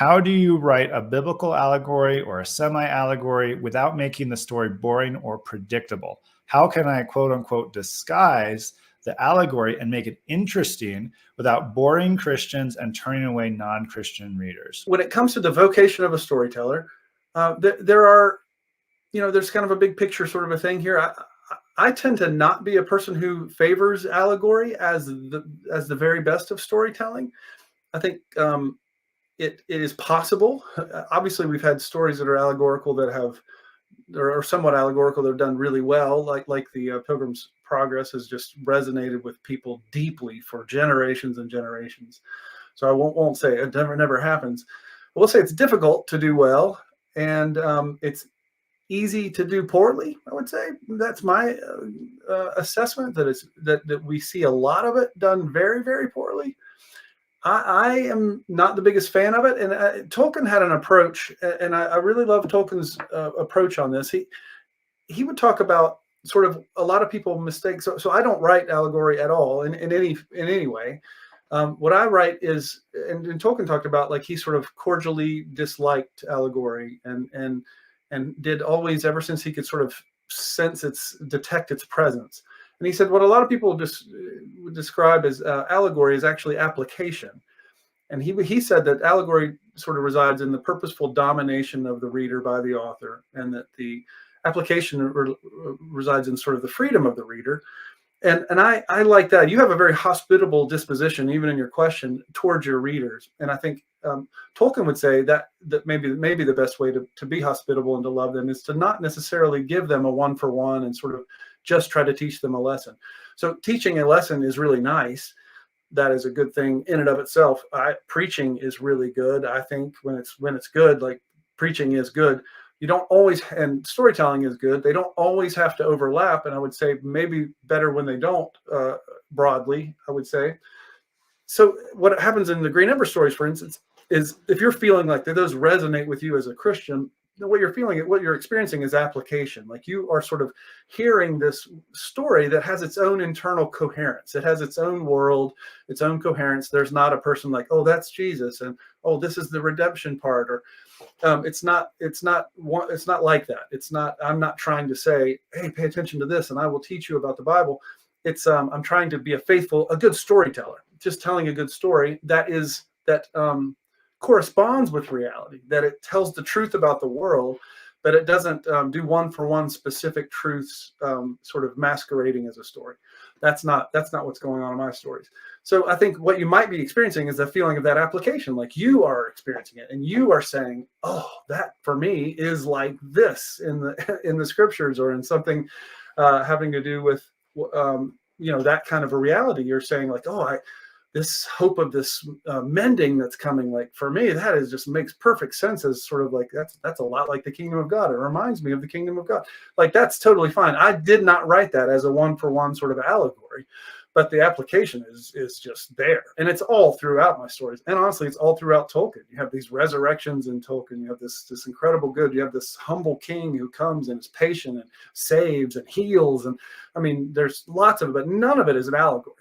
how do you write a biblical allegory or a semi-allegory without making the story boring or predictable? How can I, quote unquote, disguise the allegory and make it interesting without boring Christians and turning away non-Christian readers? When it comes to the vocation of a storyteller, there are, there's kind of a big picture sort of a thing here. I tend to not be a person who favors allegory as the very best of storytelling. I think it is possible. Obviously, we've had stories that are allegorical that have, or somewhat allegorical, that have done really well, like the Pilgrim's Progress has just resonated with people deeply for generations and generations. So I won't say it never happens. We'll say it's difficult to do well, and it's easy to do poorly. I would say that's my assessment. That we see a lot of it done very, very poorly. I am not the biggest fan of it, and Tolkien had an approach, and I really love Tolkien's approach on this. He would talk about sort of a lot of people mistake. So I don't write allegory at all in any way. What I write is, and Tolkien talked about, like, he sort of cordially disliked allegory and did always, ever since he could sort of detect its presence. And he said what a lot of people would describe as allegory is actually application. And he said that allegory sort of resides in the purposeful domination of the reader by the author, and that the application resides in sort of the freedom of the reader. And I like that. You have a very hospitable disposition, even in your question, towards your readers. And I think Tolkien would say that maybe the best way to be hospitable and to love them is to not necessarily give them a one-for-one and sort of just try to teach them a lesson. So teaching a lesson is really nice. That is a good thing in and of itself. Preaching is really good. I think when it's good, like preaching is good. You don't always, and storytelling is good. They don't always have to overlap. And I would say maybe better when they don't, broadly, I would say. So what happens in the Green Ember stories, for instance, is if you're feeling like that those resonate with you as a Christian, what you're experiencing is application. Like, you are sort of hearing this story that has its own internal coherence. It has its own world, its own coherence. There's not a person like, oh, that's Jesus, and oh, this is the redemption part, or it's not like that. It's not. I'm not trying to say, hey, pay attention to this, and I will teach you about the Bible. It's I'm trying to be a good storyteller, just telling a good story that corresponds with reality, that it tells the truth about the world, but it doesn't do one-for-one specific truths sort of masquerading as a story. That's not what's going on in my stories. So I think what you might be experiencing is the feeling of that application, like you are experiencing it, and you are saying, oh, that for me is like this in the scriptures, or in something having to do with that kind of a reality. You're saying, like, oh, this hope of this mending that's coming, like, for me, that is just makes perfect sense as sort of like, that's a lot like the kingdom of God. It reminds me of the kingdom of God. Like, that's totally fine. I did not write that as a one-for-one sort of allegory, but the application is just there. And it's all throughout my stories. And honestly, it's all throughout Tolkien. You have these resurrections in Tolkien. You have this incredible good. You have this humble king who comes and is patient and saves and heals. And I mean, there's lots of it, but none of it is an allegory.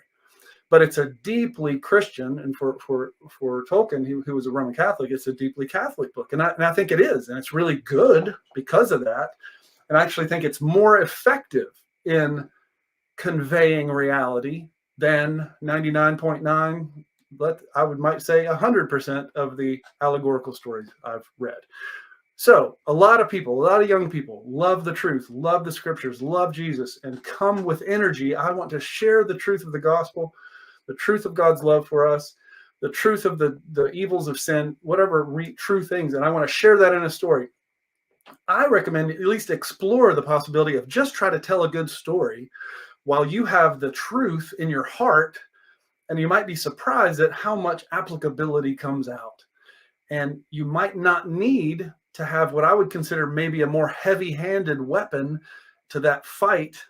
But it's a deeply Christian, and for Tolkien, who was a Roman Catholic, it's a deeply Catholic book. And I think it is. And it's really good because of that. And I actually think it's more effective in conveying reality than 99.9, but I might say 100% of the allegorical stories I've read. So a lot of young people love the truth, love the scriptures, love Jesus, and come with energy. I want to share the truth of the gospel, the truth of God's love for us, the truth of the evils of sin, whatever true things. And I want to share that in a story. I recommend at least explore the possibility of just try to tell a good story while you have the truth in your heart. And you might be surprised at how much applicability comes out. And you might not need to have what I would consider maybe a more heavy-handed weapon to that fight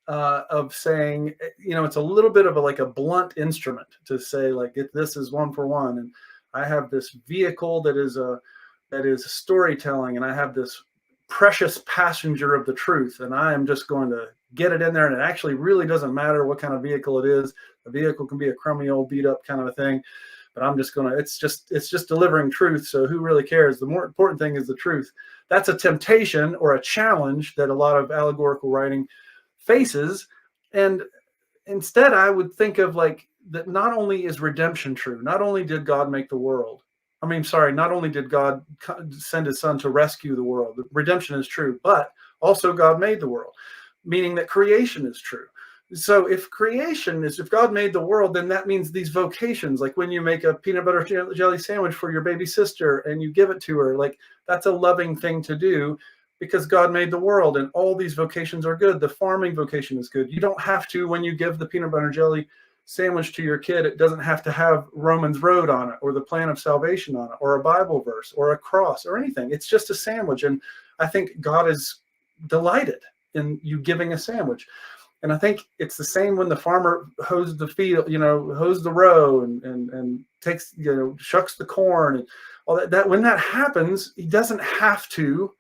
of saying, it's a little bit of a blunt instrument to say, like, this is one-for-one, and I have this vehicle that is storytelling, and I have this precious passenger of the truth, and I am just going to get it in there, and it actually really doesn't matter what kind of vehicle it is. The vehicle can be a crummy old beat up kind of a thing, but I'm just gonna, it's just delivering truth. So who really cares? The more important thing is the truth. That's a temptation or a challenge that a lot of allegorical writing faces. And instead, I would think of like that not only is redemption true, not only did God make the world, not only did God send his son to rescue the world, redemption is true, but also God made the world, meaning that creation is true. So if God made the world, then that means these vocations, like when you make a peanut butter jelly sandwich for your baby sister and you give it to her, like that's a loving thing to do because God made the world and all these vocations are good. The farming vocation is good. You don't have to, when you give the peanut butter jelly sandwich to your kid, it doesn't have to have Romans Road on it or the plan of salvation on it or a Bible verse or a cross or anything. It's just a sandwich. And I think God is delighted in you giving a sandwich. And I think it's the same when the farmer hoes the field, hoes the row and takes, shucks the corn and all that. When that happens, he doesn't have to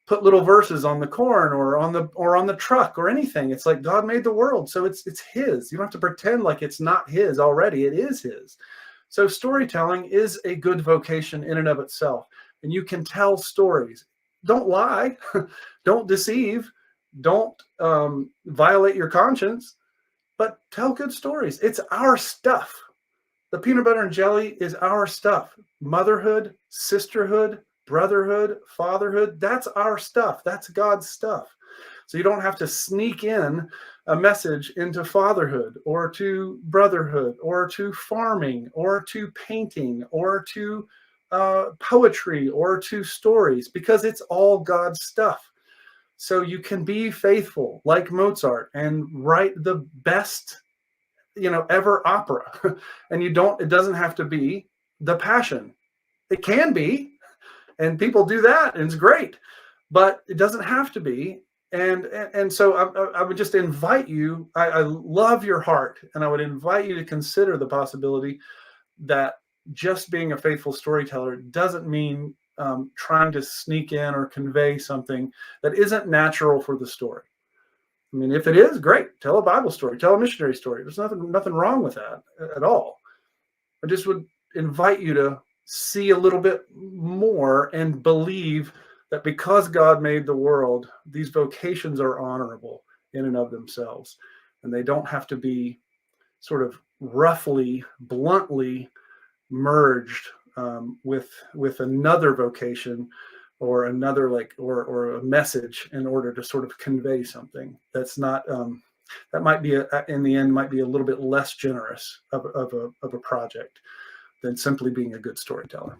put little verses on the corn or on the truck or anything. It's like God made the world, so it's his. You don't have to pretend like it's not his already. It is his. So storytelling is a good vocation in and of itself. And you can tell stories. Don't lie. Don't deceive. Don't violate your conscience, but tell good stories. It's our stuff. The peanut butter and jelly is our stuff. Motherhood, sisterhood, brotherhood, fatherhood, that's our stuff. That's God's stuff. So you don't have to sneak in a message into fatherhood or to brotherhood or to farming or to painting or to poetry or to stories, because it's all God's stuff. So you can be faithful like Mozart and write the best, ever opera. And it doesn't have to be the Passion. It can be, and people do that, and it's great, but it doesn't have to be. And so I would just invite you, I love your heart, and I would invite you to consider the possibility that just being a faithful storyteller doesn't mean trying to sneak in or convey something that isn't natural for the story. I mean, if it is, great. Tell a Bible story, tell a missionary story. There's nothing wrong with that at all. I just would invite you to see a little bit more and believe that because God made the world, these vocations are honorable in and of themselves. And they don't have to be sort of roughly, bluntly merged with another vocation or another or a message in order to sort of convey something that's not that might be in the end might be a little bit less generous of a project than simply being a good storyteller.